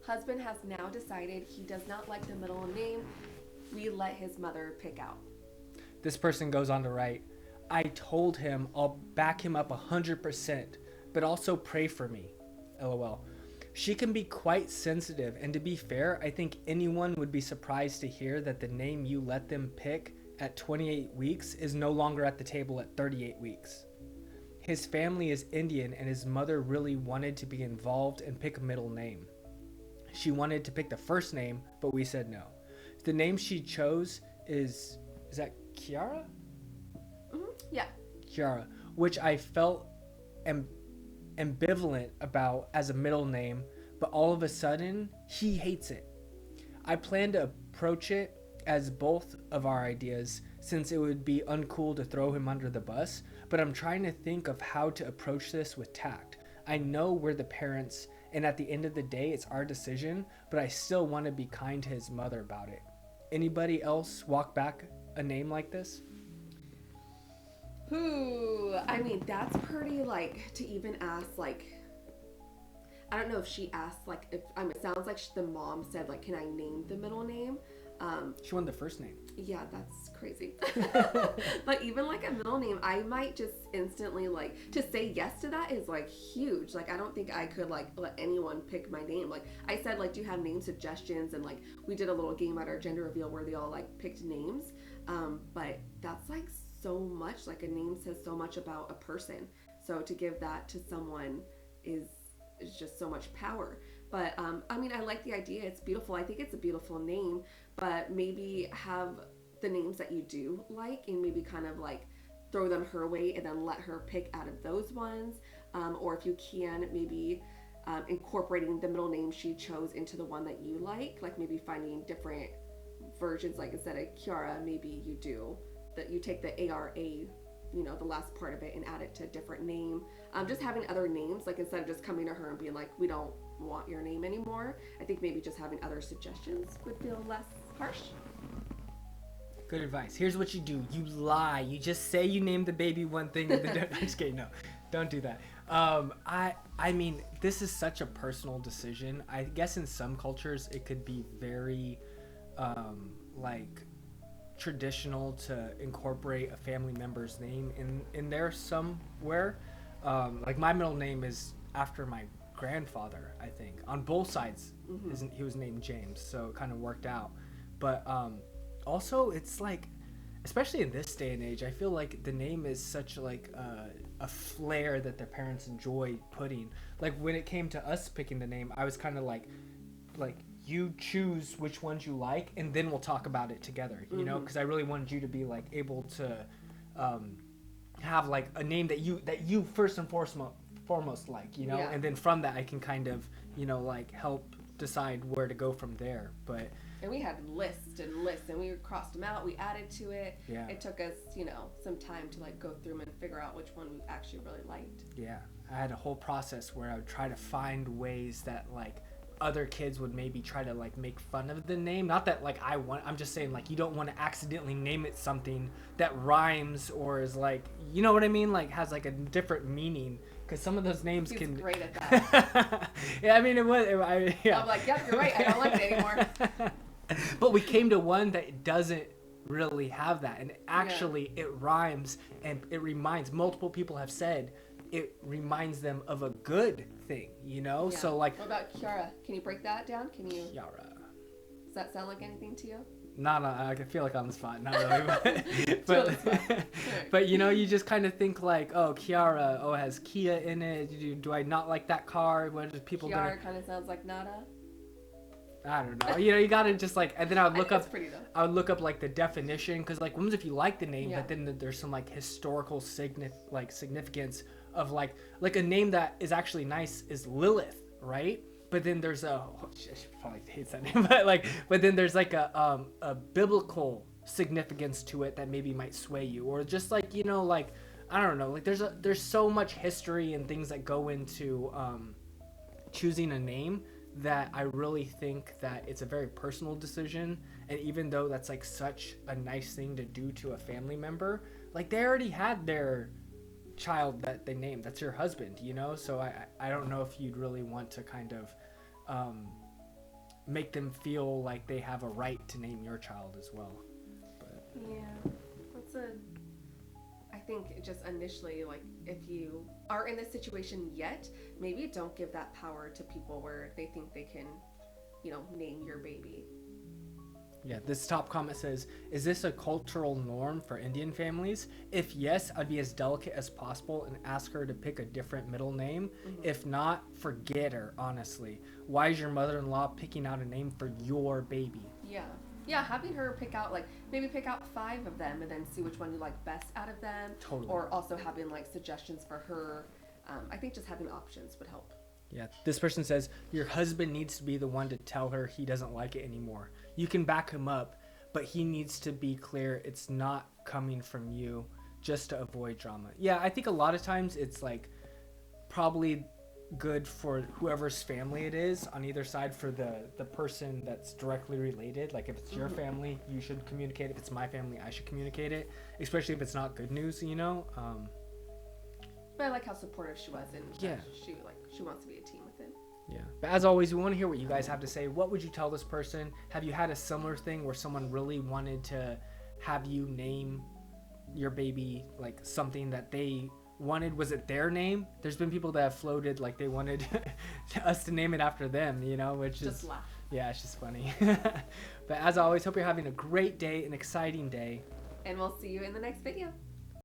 Husband has now decided he does not like the middle name. We let his mother pick out. This person goes on to write, I told him I'll back him up 100%, but also pray for me. LOL. She can be quite sensitive, and to be fair, I think anyone would be surprised to hear that the name you let them pick at 28 weeks is no longer at the table at 38 weeks. His family is Indian, and his mother really wanted to be involved and pick a middle name. She wanted to pick the first name, but we said no. The name she chose is that Kiara? Mm-hmm. Yeah. Kiara, which I felt ambivalent about as a middle name, but all of a sudden, he hates it. I plan to approach it as both of our ideas, since it would be uncool to throw him under the bus, but I'm trying to think of how to approach this with tact. I know we're the parents, and at the end of the day, it's our decision, but I still want to be kind to his mother about it. Anybody else walk back a name like this? Ooh, I mean, that's pretty, like, to even ask, like, I don't know if she asked, like, if, it sounds like the mom said, like, can I name the middle name? She wanted the first name. Yeah, that's crazy. But even, like, a middle name, I might just instantly, like, to say yes to that is, like, huge. Like, I don't think I could, like, let anyone pick my name. Like, I said, like, do you have name suggestions? And, like, we did a little game at our gender reveal where they all, like, picked names. But that's, like, so much. Like, a name says so much about a person. So to give that to someone is just so much power. But I mean, I like the idea. It's beautiful. I think it's a beautiful name, but maybe have the names that you do like and maybe kind of like throw them her way and then let her pick out of those ones. Or if you can, maybe incorporating the middle name she chose into the one that you like maybe finding different versions, like instead of Kiara, maybe you do that, you take the ARA, you know, the last part of it and add it to a different name. Just having other names, like instead of just coming to her and being like, we don't want your name anymore, I think maybe just having other suggestions would feel less harsh. Good advice. Here's what you do. You lie. You just say you named the baby one thing. And then I'm just kidding. No, don't do that. I mean, this is such a personal decision. I guess in some cultures it could be very, like, traditional to incorporate a family member's name in there somewhere. Like my middle name is after my grandfather, I think, on both sides. Mm-hmm. He was named James, so it kind of worked out. But also it's like, especially in this day and age, I feel like the name is such like a flair that their parents enjoy putting. Like when it came to us picking the name, I was kind of like you choose which ones you like and then we'll talk about it together, you know, because I really wanted you to be like able to have like a name that you first and foremost like, you know. Yeah. And then from that I can kind of, you know, like help decide where to go from there. But and we had lists and we crossed them out, we added to it. Yeah. It took us, you know, some time to like go through them and figure out which one we actually really liked. Yeah, I had a whole process where I would try to find ways that like other kids would maybe try to like make fun of the name. Not that like I'm just saying like you don't want to accidentally name it something that rhymes or is like, you know what I mean, like has like a different meaning, because some of those names He's can great at that. Yeah, I mean it was yeah. I'm like, yep, you're right, I don't like it anymore. But we came to one that doesn't really have that, and actually it rhymes and it reminds, multiple people have said it reminds them of a good thing, you know. Yeah. So like, what about Kiara? Can you break that down? Can you? Kiara. Does that sound like anything to you? No, I feel like on the spot, not really, but you know, you just kind of think like, oh, Kiara, oh, it has Kia in it. Do I not like that car? What are people? Kiara kind of sounds like nada. I don't know. You know, you gotta just like, and then I would look up. I would look up like the definition, because like, what if you like the name, but then there's some like historical significance of like a name that is actually nice is Lilith, right? But then there's she probably hates that name, but then there's like a biblical significance to it that maybe might sway you, or just like, you know, like, I don't know, like there's so much history and things that go into choosing a name, that I really think that it's a very personal decision. And even though that's like such a nice thing to do to a family member, like they already had their child that they named, that's your husband, you know. So I don't know if you'd really want to kind of make them feel like they have a right to name your child as well. But Yeah, I think just initially, like, if you are in this situation yet, maybe don't give that power to people where they think they can, name your baby. yeah, this top comment says, is this a cultural norm for Indian families? If yes, I'd be as delicate as possible and ask her to pick a different middle name. If not, forget her, honestly. Why is your mother-in-law picking out a name for your baby? Yeah, having her maybe pick out 5 of them and then see which one you like best out of them. Totally. Or also having like suggestions for her. I think just having options would help. Yeah, this person says, your husband needs to be the one to tell her he doesn't like it anymore. You can back him up, but he needs to be clear it's not coming from you, just to avoid drama. Yeah, I think a lot of times it's like probably good for whoever's family it is on either side. For the person that's directly related, like if it's your family, you should communicate. If it's my family, I should communicate it, especially if it's not good news, But I like how supportive she was, and yeah, she wants to be a team with it. Yeah, but as always, we want to hear what you guys have to say. What would you tell this person? Have you had a similar thing where someone really wanted to have you name your baby like something that they wanted? Was it their name? There's been people that have floated like they wanted us to name it after them, which just is laugh. Yeah, it's just funny. But as always, hope you're having a great day, an exciting day, and we'll see you in the next video.